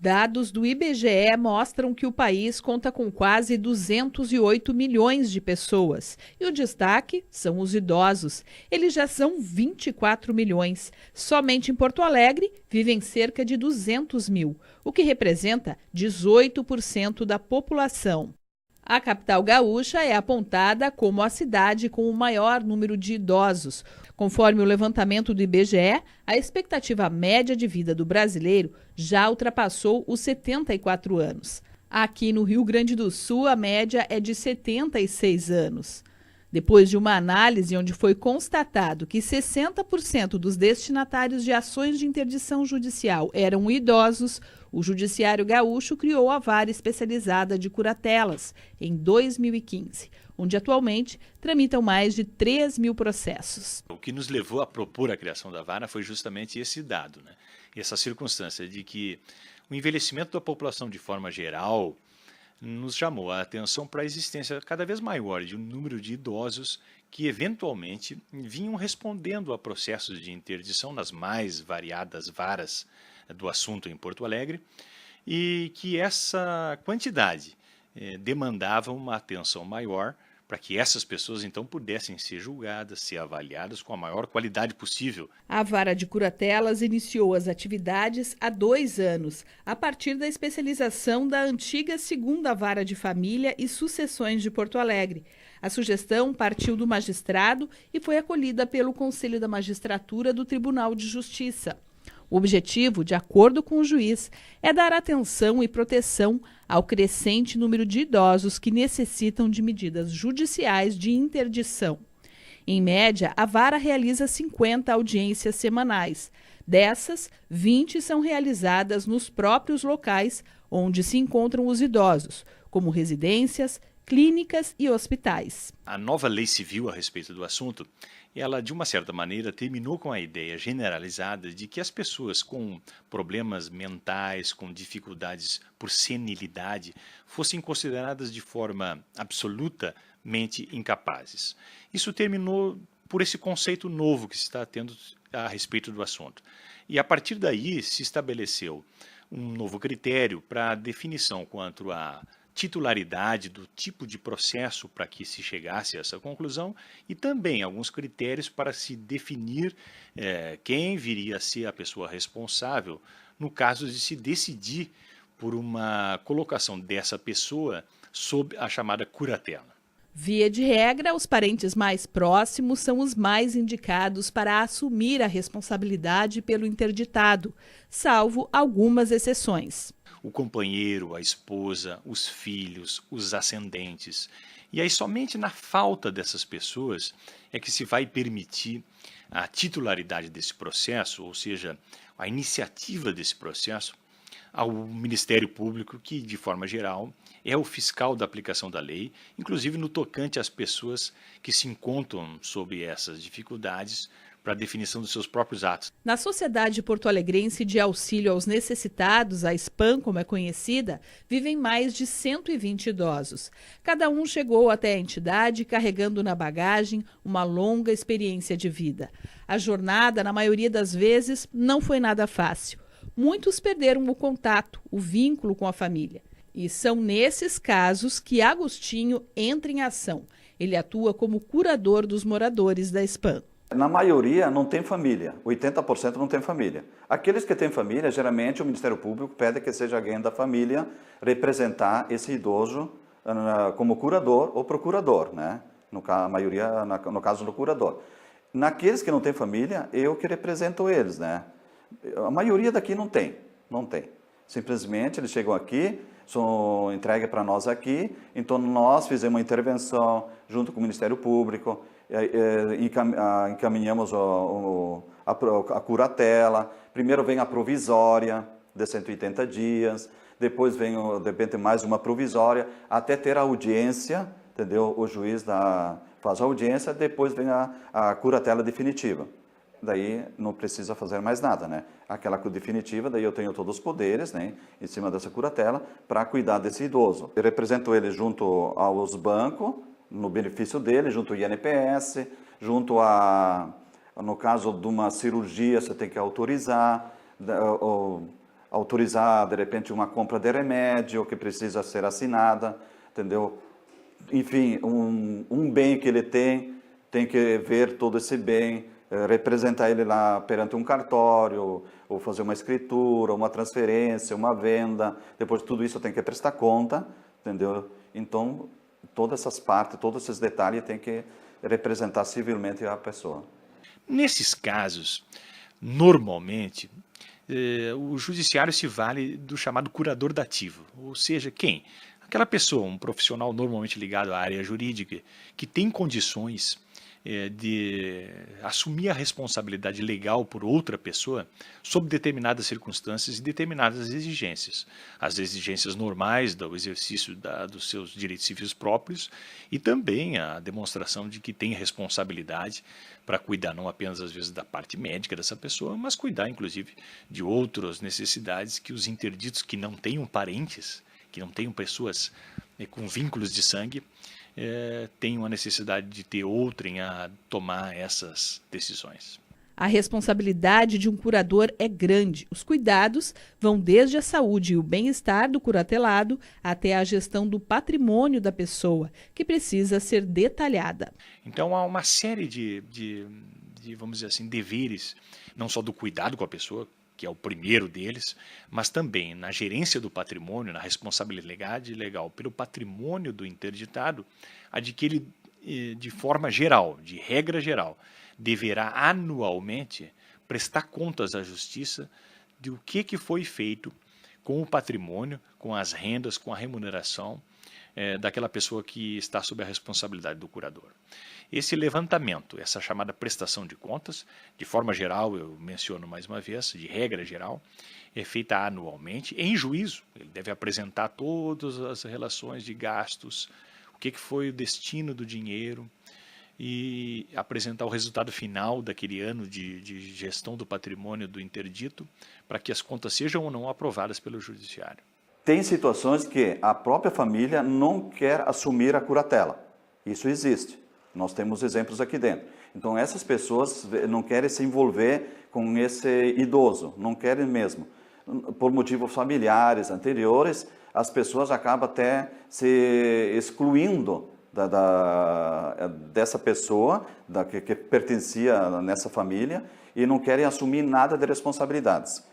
Dados do IBGE mostram que o país conta com quase 208 milhões de pessoas. E o destaque são os idosos. Eles já são 24 milhões. Somente em Porto Alegre vivem cerca de 200 mil, o que representa 18% da população. A capital gaúcha é apontada como a cidade com o maior número de idosos. Conforme o levantamento do IBGE, a expectativa média de vida do brasileiro já ultrapassou os 74 anos. Aqui no Rio Grande do Sul, a média é de 76 anos. Depois de uma análise onde foi constatado que 60% dos destinatários de ações de interdição judicial eram idosos, o Judiciário Gaúcho criou a Vara Especializada de Curatelas em 2015, onde atualmente tramitam mais de 3 mil processos. O que nos levou a propor a criação da vara foi justamente esse dado, né? Essa circunstância de que o envelhecimento da população de forma geral nos chamou a atenção para a existência cada vez maior de um número de idosos que eventualmente vinham respondendo a processos de interdição nas mais variadas varas do assunto em Porto Alegre e que essa quantidade demandava uma atenção maior para que essas pessoas então pudessem ser julgadas, ser avaliadas com a maior qualidade possível. A Vara de Curatelas iniciou as atividades há 2 anos, a partir da especialização da antiga 2ª Vara de Família e Sucessões de Porto Alegre. A sugestão partiu do magistrado e foi acolhida pelo Conselho da Magistratura do Tribunal de Justiça. O objetivo, de acordo com o juiz, é dar atenção e proteção ao crescente número de idosos que necessitam de medidas judiciais de interdição. Em média, a vara realiza 50 audiências semanais. Dessas, 20 são realizadas nos próprios locais onde se encontram os idosos, como residências, clínicas e hospitais. A nova lei civil a respeito do assunto, ela de uma certa maneira terminou com a ideia generalizada de que as pessoas com problemas mentais, com dificuldades por senilidade, fossem consideradas de forma absolutamente incapazes. Isso terminou por esse conceito novo que se está tendo a respeito do assunto. E a partir daí se estabeleceu um novo critério para a definição quanto à titularidade do tipo de processo para que se chegasse a essa conclusão e também alguns critérios para se definir quem viria a ser a pessoa responsável no caso de se decidir por uma colocação dessa pessoa sob a chamada curatela. Via de regra, os parentes mais próximos são os mais indicados para assumir a responsabilidade pelo interditado, salvo algumas exceções. O companheiro, a esposa, os filhos, os ascendentes. E aí somente na falta dessas pessoas é que se vai permitir a titularidade desse processo, ou seja, a iniciativa desse processo, ao Ministério Público, que de forma geral é o fiscal da aplicação da lei, inclusive no tocante às pessoas que se encontram sob essas dificuldades para a definição dos seus próprios atos. Na Sociedade Porto-Alegrense de Auxílio aos Necessitados, a SPAN, como é conhecida, vivem mais de 120 idosos. Cada um chegou até a entidade carregando na bagagem uma longa experiência de vida. A jornada, na maioria das vezes, não foi nada fácil. Muitos perderam o contato, o vínculo com a família. E são nesses casos que Agostinho entra em ação. Ele atua como curador dos moradores da SPAN. Na maioria não tem família, 80% não tem família. Aqueles que têm família, geralmente o Ministério Público pede que seja alguém da família representar esse idoso como curador ou procurador, né? A maioria, no caso do curador. Naqueles que não têm família, eu que represento eles, né? A maioria daqui não tem. Simplesmente eles chegam aqui, são entregues para nós aqui, então nós fizemos uma intervenção junto com o Ministério Público, encaminhamos a curatela, primeiro vem a provisória de 180 dias, depois vem de repente mais uma provisória, até ter a audiência, entendeu? O juiz faz a audiência, depois vem a curatela definitiva. Daí não precisa fazer mais nada, né? Aquela definitiva, daí eu tenho todos os poderes, né, em cima dessa curatela, para cuidar desse idoso. Eu represento ele junto aos bancos, no benefício dele, junto ao INPS, junto no caso de uma cirurgia, você tem que autorizar, autorizar, de repente, uma compra de remédio que precisa ser assinada, entendeu? Enfim, um bem que ele tem que ver todo esse bem, representar ele lá perante um cartório, ou fazer uma escritura, uma transferência, uma venda. Depois de tudo isso tem que prestar conta, entendeu? Então, todas essas partes, todos esses detalhes tem que representar civilmente a pessoa. Nesses casos, normalmente, o judiciário se vale do chamado curador dativo, ou seja, quem? Aquela pessoa, um profissional normalmente ligado à área jurídica, que tem condições de assumir a responsabilidade legal por outra pessoa sob determinadas circunstâncias e determinadas exigências. As exigências normais do exercício dos seus direitos civis próprios e também a demonstração de que tem responsabilidade para cuidar não apenas às vezes da parte médica dessa pessoa, mas cuidar inclusive de outras necessidades que os interditos que não tenham parentes, que não tenham pessoas com vínculos de sangue, tenham a necessidade de ter outrem a tomar essas decisões. A responsabilidade de um curador é grande. Os cuidados vão desde a saúde e o bem-estar do curatelado até a gestão do patrimônio da pessoa, que precisa ser detalhada. Então há uma série de vamos dizer assim, deveres, não só do cuidado com a pessoa, que é o primeiro deles, mas também na gerência do patrimônio, na responsabilidade legal pelo patrimônio do interditado, a de que ele, de forma geral, de regra geral, deverá anualmente prestar contas à justiça do que foi feito com o patrimônio, com as rendas, com a remuneração daquela pessoa que está sob a responsabilidade do curador. Esse levantamento, essa chamada prestação de contas, de forma geral, eu menciono mais uma vez, de regra geral, é feita anualmente em juízo. Ele deve apresentar todas as relações de gastos, o que foi o destino do dinheiro e apresentar o resultado final daquele ano de gestão do patrimônio do interdito para que as contas sejam ou não aprovadas pelo judiciário. Tem situações que a própria família não quer assumir a curatela. Isso existe. Nós temos exemplos aqui dentro. Então, essas pessoas não querem se envolver com esse idoso, não querem mesmo. Por motivos familiares anteriores, as pessoas acabam até se excluindo dessa pessoa que pertencia nessa família e não querem assumir nada de responsabilidades.